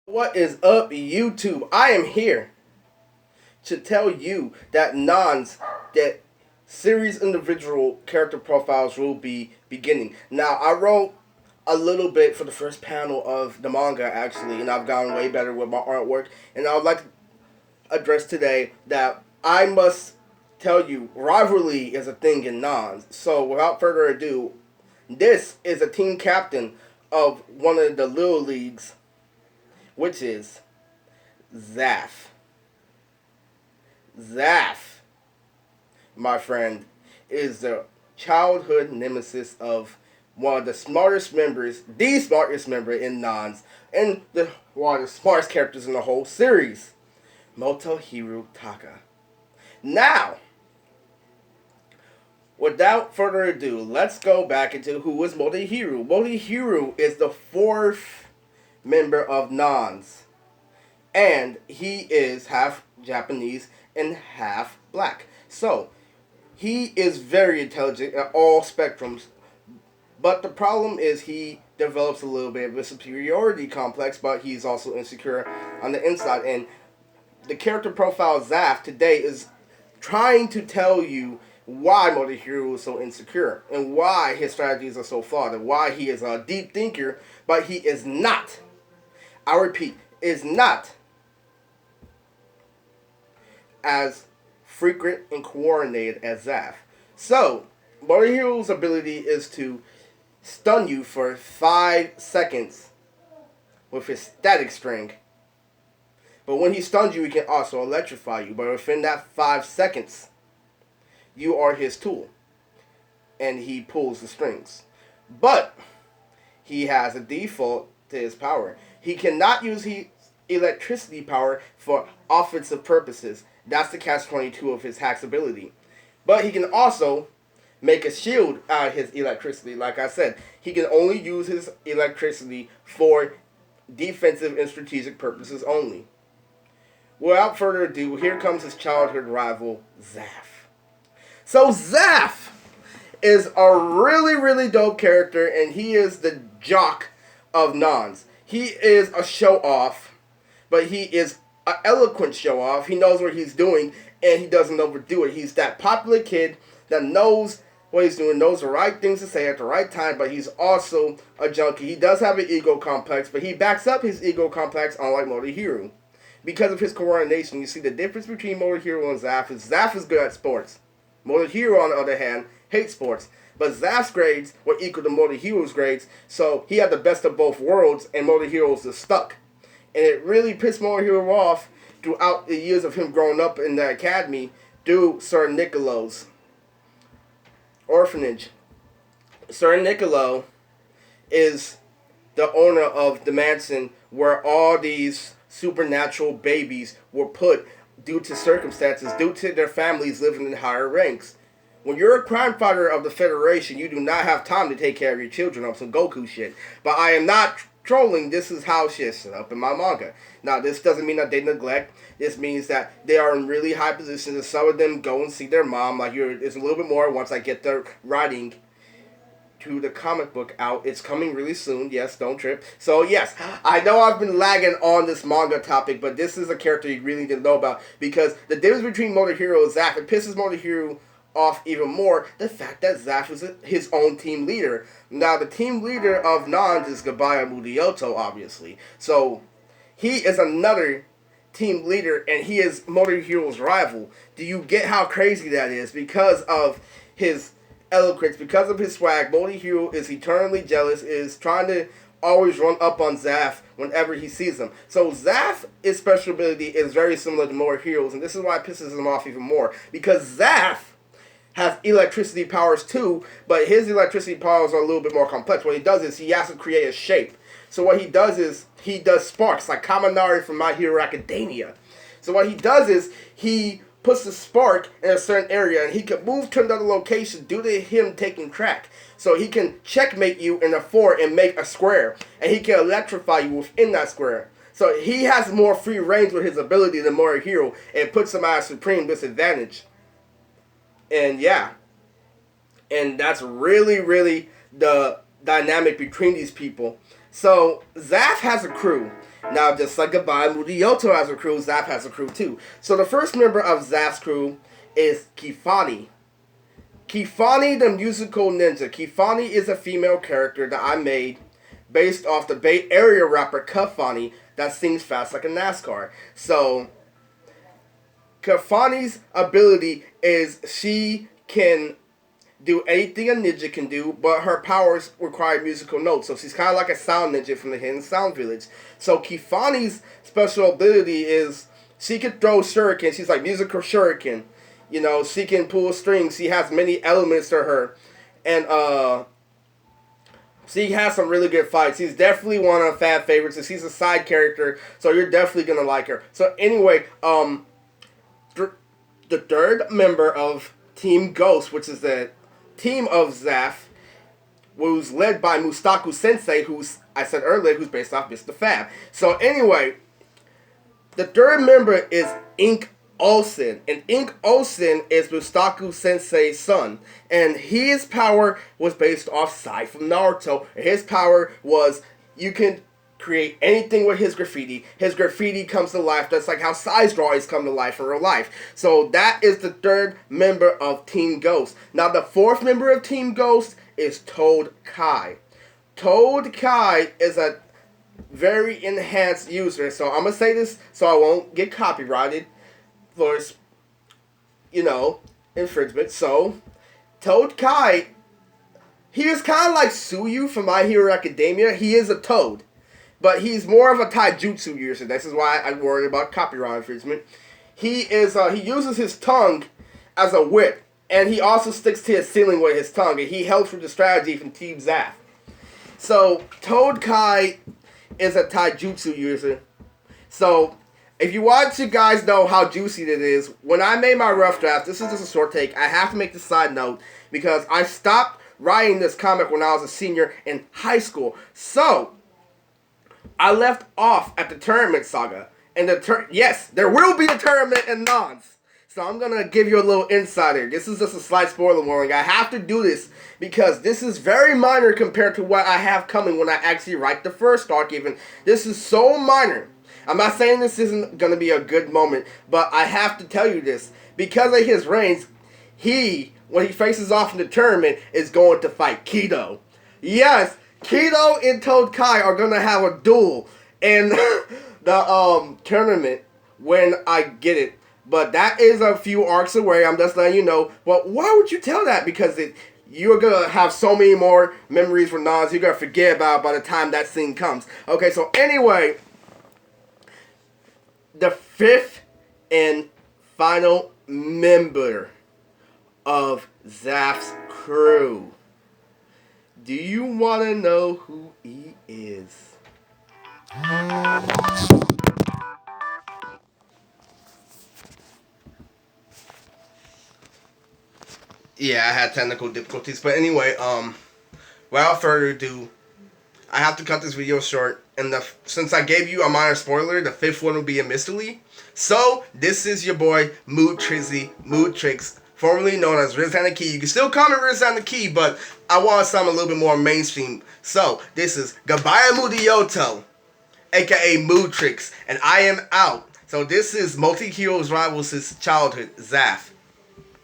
What is up, YouTube? I am here to tell you that Nonz, that series individual character profiles will be beginning. Now, I wrote a little bit for the first panel of the manga, actually, and I've gotten way better with my artwork. And I would like to address today that I must tell you, rivalry is a thing in Nonz. So, without further ado, this is a team captain of one of the little leagues, which is Zath. Zath, my friend, is the childhood nemesis of one of the smartest members, the smartest member in Nonz, and one of the smartest characters in the whole series, Motohiro Taka. Now, without further ado, let's go back into who is Motohiro. Motohiro is the fourth member of Nonz, and he is half Japanese and half black. So, he is very intelligent at all spectrums, but the problem is he develops a little bit of a superiority complex, but he's also insecure on the inside. And the character profile Zath today is trying to tell you why Motohiro is so insecure and why his strategies are so flawed and why he is a deep thinker, but he is not. I repeat, is not as frequent and coordinated as Zath. So, Motohiro's ability is to stun you for 5 seconds with his static string. But when he stuns you, he can also electrify you. But within that 5 seconds, you are his tool. And he pulls the strings. But he has a default to his power. He cannot use his electricity power for offensive purposes. That's the catch-22 of his hack's ability. But he can also make a shield out of his electricity. Like I said, he can only use his electricity for defensive and strategic purposes only. Without further ado, here comes his childhood rival, Zath. So Zath is a really, really dope character, and he is the jock of Nonz. He is a show-off, but he is an eloquent show-off. He knows what he's doing, and he doesn't overdo it. He's that popular kid that knows what he's doing, knows the right things to say at the right time, but he's also a junkie. He does have an ego complex, but he backs up his ego complex, unlike Motohiro. Because of his coordination, you see the difference between Motohiro and Zath is Zath is good at sports. Motohiro, on the other hand, hates sports. But Zath's grades were equal to Motohiro's grades, so he had the best of both worlds, and Motohiro's just stuck. And it really pissed Motohiro off throughout the years of him growing up in the academy through Sir Nicolo's orphanage. Sir Nicolo is the owner of the mansion where all these supernatural babies were put due to circumstances, due to their families living in higher ranks. When you're a crime fighter of the Federation, you do not have time to take care of your children on some Goku shit. But I am not trolling. This is how shit's set up in my manga. Now, this doesn't mean that they neglect. This means that they are in really high positions, and some of them go and see their mom. Like, it's a little bit more once I get the writing to the comic book out. It's coming really soon. Yes, don't trip. So, yes, I know I've been lagging on this manga topic, but this is a character you really didn't know about, because the difference between Motohiro and Zath, it pisses Motohiro off even more, the fact that Zath is his own team leader. Now, the team leader of Nonz is Gabaya Mudioto, obviously. So, he is another team leader, and he is Motohiro's rival. Do you get how crazy that is? Because of his eloquence, because of his swag, Motohiro is eternally jealous, is trying to always run up on Zath whenever he sees him. So Zath's special ability is very similar to Motohiro's, and this is why it pisses him off even more. Because Zath has electricity powers too, but his electricity powers are a little bit more complex. What he does is he has to create a shape. So what he does is he does sparks, like Kaminari from My Hero Academia. So what he does is he puts the spark in a certain area, and he can move to another location due to him taking track. So he can checkmate you in a 4 and make a square, and he can electrify you within that square. So he has more free range with his ability than Motohiro, and puts him at a supreme disadvantage. And yeah, and that's really, really the dynamic between these people. So Zath has a crew, Now, just like Goodbye Mudioto has a crew, Zath has a crew too. So the first member of Zath's crew is Kifani. Kifani the musical ninja. Kifani is a female character that I made based off the Bay Area rapper Kafani that sings fast like a NASCAR. So Kafani's ability is she can do anything a ninja can do, but her powers require musical notes. So she's kind of like a sound ninja from the Hidden Sound Village. So Kifani's special ability is she can throw shuriken. She's like musical shuriken. You know, she can pull strings. She has many elements to her. And she has some really good fights. She's definitely one of the fan favorites. And she's a side character, so you're definitely going to like her. So anyway, the third member of Team Ghost, which is the team of Zath, was led by Mustaku Sensei, who's, I said earlier, who's based off Mr. Fab. So anyway, the third member is Ink Olsen. And Ink Olsen is Mustaku Sensei's son. And his power was based off Sai from Naruto. And his power was you can create anything with his graffiti. His graffiti comes to life. That's like how Sai's drawings come to life in real life. So that is the third member of Team Ghost. Now the fourth member of Team Ghost is Toad Kai. Toad Kai is a very enhanced user. So I'm going to say this so I won't get copyrighted for, you know, infringement. So Toad Kai, he is kind of like Suyu from My Hero Academia. He is a toad. But he's more of a taijutsu user. This is why I worry about copyright infringement. He uses his tongue as a whip, and he also sticks to his ceiling with his tongue, and he helps with the strategy from Team Zath. So Toad Kai is a taijutsu user. So if you want to guys know how juicy it is, when I made my rough draft, this is just a short take. I have to make this side note because I stopped writing this comic when I was a senior in high school. So I left off at the tournament saga. And yes, there will be a tournament in Nonz. So I'm going to give you a little insider. This is just a slight spoiler warning. I have to do this because this is very minor compared to what I have coming when I actually write the first arc even. This is so minor. I'm not saying this isn't going to be a good moment, but I have to tell you this. Because of his range, when he faces off in the tournament, is going to fight Kido. Yes, Kido and Toad Kai are going to have a duel in the tournament when I get it. But that is a few arcs away. I'm just letting you know. But why would you tell that? Because you're going to have so many more memories for Nonz you're going to forget about by the time that scene comes. Okay, so anyway, the fifth and final member of Zath's crew. Do you want to know who he is? Yeah, I had technical difficulties, but anyway, without further ado, I have to cut this video short, and since I gave you a minor spoiler, the fifth one will be a mystery. So, this is your boy, Mood Tricks, formerly known as Riz and the Key. You can still call me Riz and the Key, but I want something a little bit more mainstream. So, this is Goodbye Mudioto, aka Mood Tricks, and I am out. So, this is Motohiro's rivals' childhood, Zath.